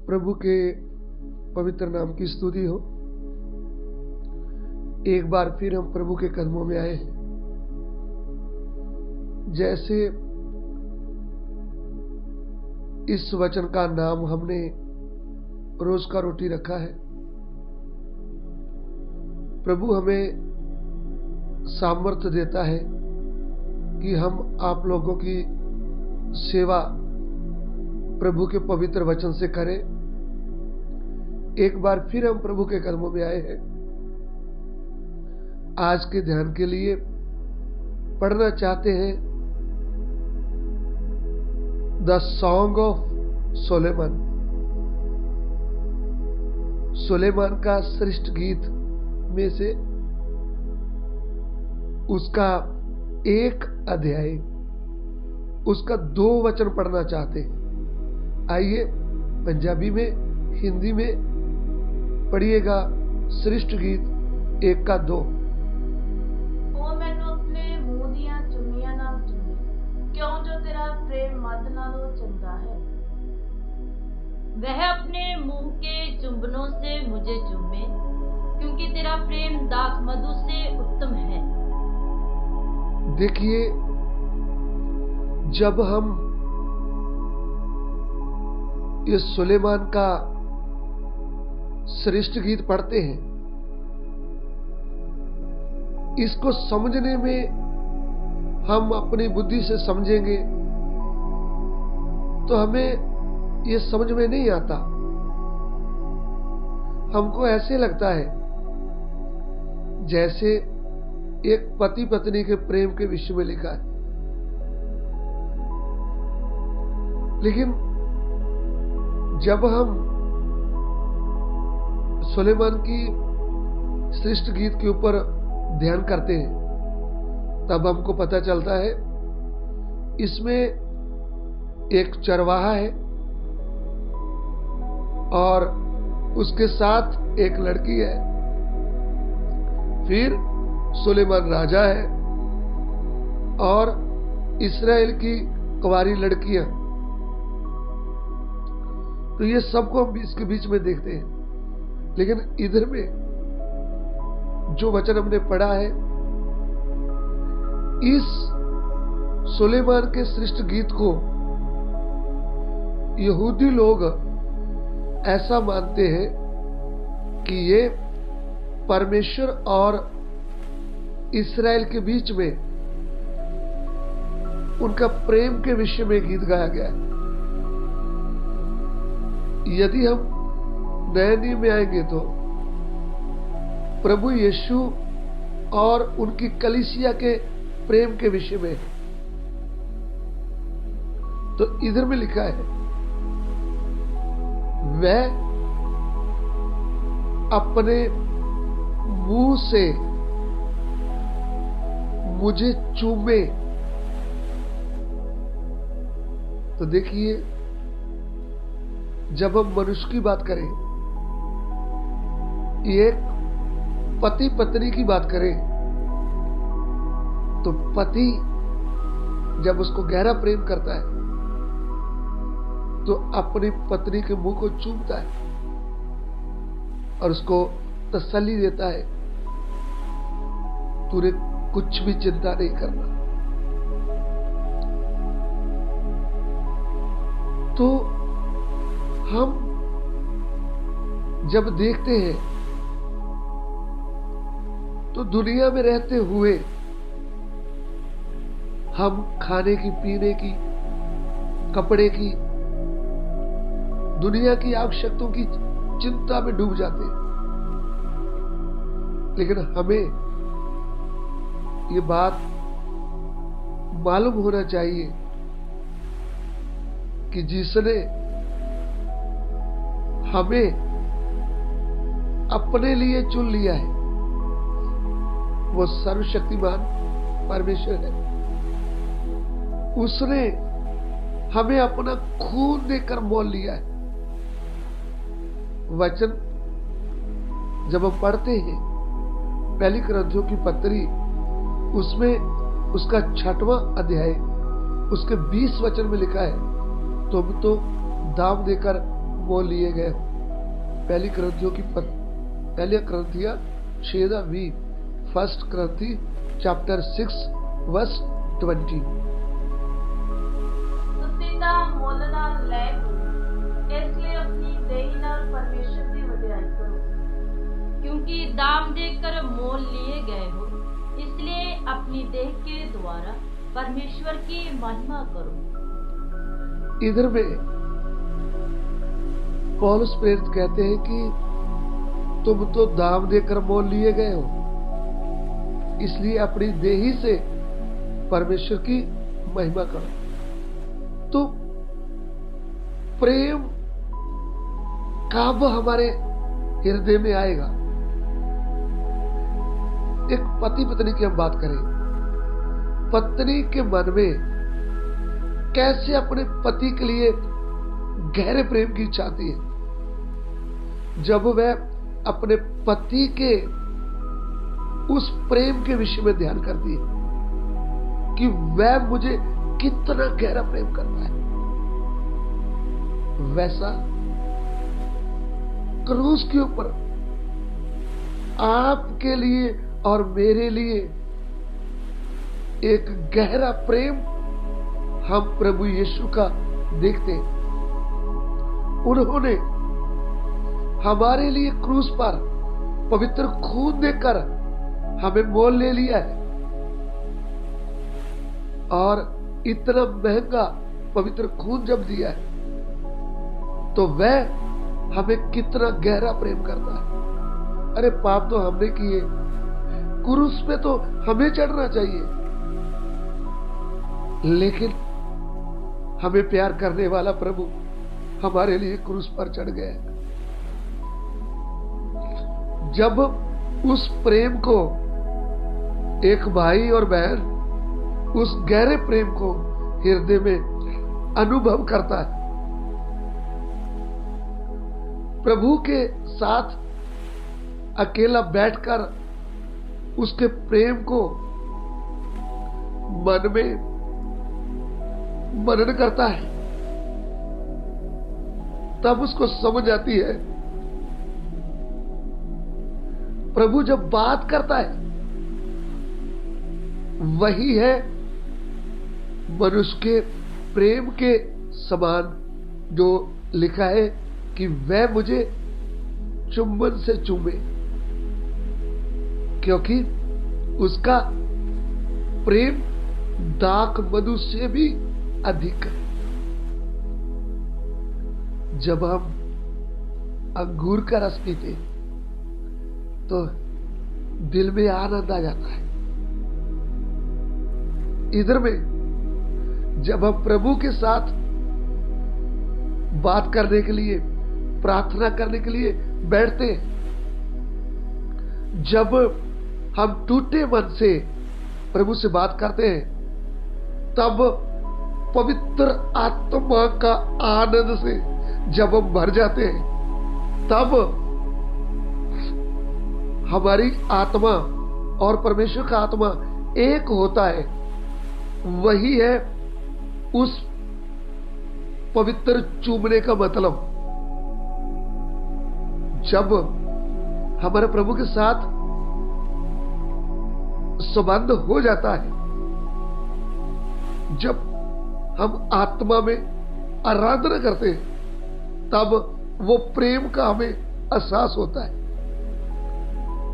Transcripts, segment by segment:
प्रभु के पवित्र नाम की स्तुति हो। एक बार फिर हम प्रभु के कदमों में आए हैं। जैसे इस वचन का नाम हमने रोज का रोटी रखा है, प्रभु हमें सामर्थ्य देता है कि हम आप लोगों की सेवा प्रभु के पवित्र वचन से करें। एक बार फिर हम प्रभु के कदमों में आए हैं। आज के ध्यान के लिए पढ़ना चाहते हैं द सॉन्ग ऑफ सोलेमन, सुलेमान का श्रेष्ठ गीत में से उसका एक अध्याय, उसका 2 वचन पढ़ना चाहते हैं। आइए पंजाबी में, हिंदी में पढ़िएगा। श्रेष्ठ गीत 1 का 2। ओ मैनू अपने मुंह दियां चुम्मियां नाल चुम्मे, क्यों जो तेरा प्रेम मद नालों चंगा है। वह अपने मुंह के चुंबनों से मुझे चूमे, क्योंकि तेरा प्रेम दाख मधु से उत्तम है। देखिए, जब हम ये सुलेमान का श्रेष्ठ गीत पढ़ते हैं, इसको समझने में हम अपनी बुद्धि से समझेंगे तो हमें ये समझ में नहीं आता। हमको ऐसे लगता है जैसे एक पति पत्नी के प्रेम के विषय में लिखा है, लेकिन जब हम सुलेमान की श्रेष्ठ गीत के ऊपर ध्यान करते हैं, तब हमको पता चलता है इसमें एक चरवाहा है और उसके साथ एक लड़की है। फिर सुलेमान राजा है और इस्राएल की कुंवारी लड़कियां। तो ये सबको हम इसके बीच में देखते हैं। लेकिन इधर में जो वचन हमने पढ़ा है, इस सुलेमान के श्रेष्ठ गीत को यहूदी लोग ऐसा मानते हैं कि ये परमेश्वर और इस्राएल के बीच में उनका प्रेम के विषय में गीत गाया गया है। यदि हम नए नियम में आएंगे तो प्रभु यीशु और उनकी कलीसिया के प्रेम के विषय में है। तो इधर में लिखा है, वह अपने मुंह से मुझे चूमे। तो देखिए, जब हम मनुष्य की बात करें, एक पति पत्नी की बात करें, तो पति जब उसको गहरा प्रेम करता है तो अपनी पत्नी के मुंह को चूमता है और उसको तसल्ली देता है, तूने कुछ भी चिंता नहीं करना। तो हम जब देखते हैं तो दुनिया में रहते हुए हम खाने की, पीने की, कपड़े की, दुनिया की आवश्यकताओं की चिंता में डूब जाते हैं। लेकिन हमें ये बात मालूम होना चाहिए कि जिसने हमें अपने लिए चुन लिया है वो सर्वशक्तिमान परमेश्वर है। उसने हमें अपना खून देकर मोल लिया है। वचन जब हम पढ़ते हैं पहली कुरिन्थियों की पत्री, उसमें उसका 6वां अध्याय उसके 20 वचन में लिखा है, तुम तो दाम देकर मोल लिए गए हो। पहली करंथिया 6:20, 1 करंथी चैप्टर 6 वर्स 20। ਤੁਸੀਂ ਤਾਂ ਮੁੱਲ ਨਾਲ ਲੈ ਗਏ, ਇਸ ਲਈ ਆਪਣੀ ਦੇਹ ਨਾਲ ਪਰਮੇਸ਼ਰ ਦੀ ਵਡਿਆਈ ਕਰੋ। क्योंकि दाम देकर मोल लिए गए हो, इसलिए अपनी देह के द्वारा परमेश्वर की महिमा करो। इधर में पौलुस प्रेरित कहते हैं कि तुम तो दाम देकर मोल लिए गए हो, इसलिए अपनी देही से परमेश्वर की महिमा करो। तो प्रेम कब हमारे हृदय में आएगा? एक पति पत्नी की हम बात करें, पत्नी के मन में कैसे अपने पति के लिए गहरे प्रेम की इच्छा आती है? जब वह अपने पति के उस प्रेम के विषय में ध्यान करती है कि वह मुझे कितना गहरा प्रेम करता है। वैसा क्रूस के ऊपर आपके लिए और मेरे लिए एक गहरा प्रेम हम प्रभु यीशु का देखते हैं। उन्होंने हमारे लिए क्रूस पर पवित्र खून देकर हमें मोल ले लिया है, और इतना महंगा पवित्र खून जब दिया है तो वह हमें कितना गहरा प्रेम करता है। अरे पाप तो हमने किए, क्रूस पे तो हमें चढ़ना चाहिए, लेकिन हमें प्यार करने वाला प्रभु हमारे लिए क्रूस पर चढ़ गया। जब उस प्रेम को एक भाई और बहन उस गहरे प्रेम को हृदय में अनुभव करता है, प्रभु के साथ अकेला बैठकर उसके प्रेम को मन में मनन करता है, तब उसको समझ आती है। प्रभु जब बात करता है वही है मनुष्य के प्रेम के समान, जो लिखा है कि वह मुझे चुंबन से चूमे, क्योंकि उसका प्रेम दाख मधु से भी अधिक है। जब हम अंगूर का रस पीते तो दिल में आनंद आ जाता है। इधर में जब हम प्रभु के साथ बात करने के लिए, प्रार्थना करने के लिए बैठते हैं, जब हम टूटे मन से प्रभु से बात करते हैं, तब पवित्र आत्मा का आनंद से जब हम भर जाते हैं, तब हमारी आत्मा और परमेश्वर का आत्मा एक होता है। वही है उस पवित्र चूमने का मतलब। जब हमारे प्रभु के साथ संबंध हो जाता है, जब हम आत्मा में आराधना करते हैं, तब वो प्रेम का हमें एहसास होता है।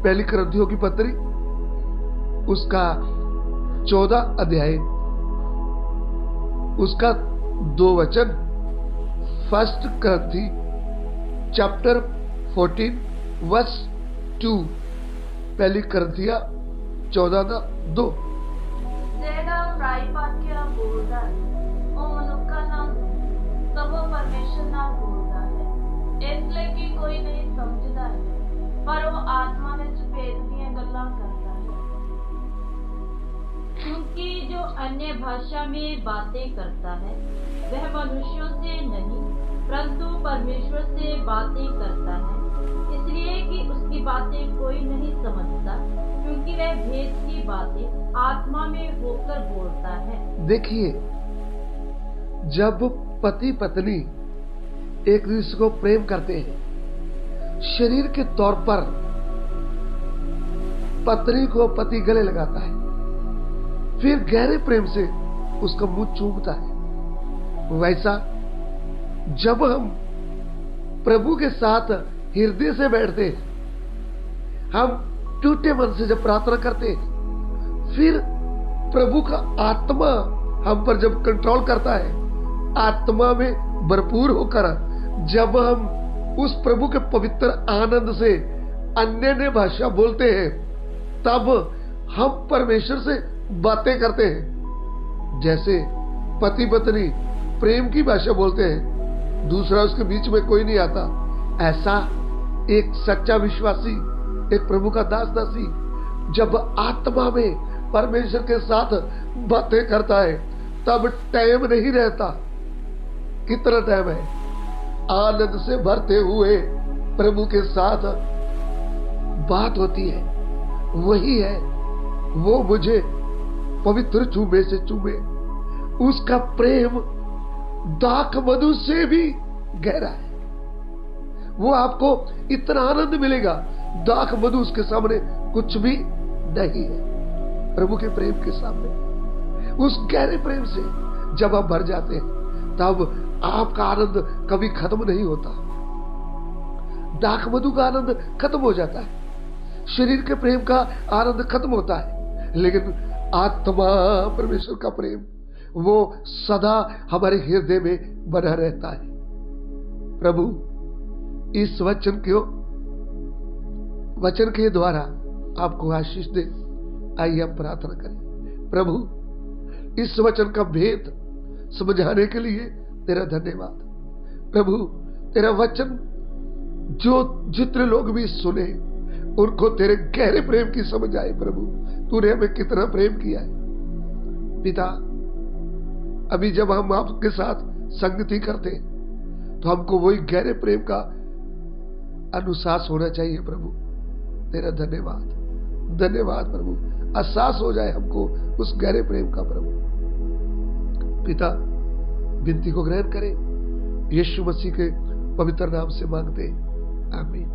पहली करंथियों की पत्री उसका 14 अध्याय उसका 2 वचन, 1 करंथी चैप्टर 14 वर्स 2। पहली करंथिया 14:2। ਜਿਹੜਾ ਬੁਰਾਈ ਵਾਕਿਆ ਬੋਲਦਾ ਹੈ ਉਹ ਮਨੁੱਖਾਂ ਨਾਲ ਨਹੀਂ, ਸਗੋਂ ਪਰਮੇਸ਼ਰ ਨਾਲ ਬੋਲਦਾ ਹੈ, ਇਸ ਲਈ ਕਿ ਕੋਈ ਨਹੀਂ ਸਮਝਦਾ ਹੈ, ਪਰ ਉਹ ਆਤਮਾ ਵਿੱਚ ਭੇਦ ਦੀਆਂ ਗੱਲਾਂ ਕਰਦਾ है। क्योंकि जो अन्य भाषा में बातें करता है वह मनुष्यों से नहीं परंतु परमेश्वर से बातें करता है, इसलिए कि उसकी बातें कोई नहीं समझता, क्योंकि वह भेद की बातें आत्मा में होकर बोलता है। देखिए, जब पति पत्नी एक दूसरे को प्रेम करते हैं। शरीर के तौर पर पत्नी को पति गले लगाता है, फिर गहरे प्रेम से उसका मुंह चूमता है। वैसा जब हम प्रभु के साथ हृदय से बैठते हैं, हम टूटे मन से जब प्रार्थना करते हैं, फिर प्रभु का आत्मा हम पर जब कंट्रोल करता है, आत्मा में भरपूर होकर जब हम उस प्रभु के पवित्र आनंद से अन्य भाषा बोलते हैं, तब हम परमेश्वर से बातें करते हैं। जैसे पति पत्नी प्रेम की भाषा बोलते हैं, दूसरा उसके बीच में कोई नहीं आता, ऐसा एक सच्चा विश्वासी, एक प्रभु का दास दासी जब आत्मा में परमेश्वर के साथ बातें करता है, तब टाइम नहीं रहता। कितना टाइम है? आनंद से भरते हुए प्रभु के साथ बात होती है। वही है, वो मुझे पवित्र चूमे से चूमे। उसका प्रेम दाख मधु से भी गहरा है। वो आपको इतना आनंद मिलेगा, दाख मधु उसके सामने कुछ भी नहीं है। प्रभु के प्रेम के सामने, उस गहरे प्रेम से जब आप भर जाते हैं, तब आपका आनंद कभी खत्म नहीं होता। दाख मधु का आनंद खत्म हो जाता है, शरीर के प्रेम का आनंद खत्म होता है, लेकिन आत्मा परमेश्वर का प्रेम वो सदा हमारे हृदय में बना रहता है। प्रभु इस वचन के द्वारा आपको आशीष दे। आइए हम प्रार्थना करें। प्रभु, इस वचन का भेद समझाने के लिए तेरा धन्यवाद। प्रभु, तेरा वचन जो जितने लोग भी सुने, उनको तेरे गहरे प्रेम की समझ आए। प्रभु, तूने हमें कितना प्रेम किया है। पिता, अभी जब हम आपके साथ संगति करते, तो हमको वही गहरे प्रेम का अनुसास होना चाहिए। प्रभु, तेरा धन्यवाद, धन्यवाद प्रभु। एहसास हो जाए हमको उस गहरे प्रेम का। प्रभु पिता, विनती को ग्रहण करें, यीशु मसीह के पवित्र नाम से मांगते, आमीन।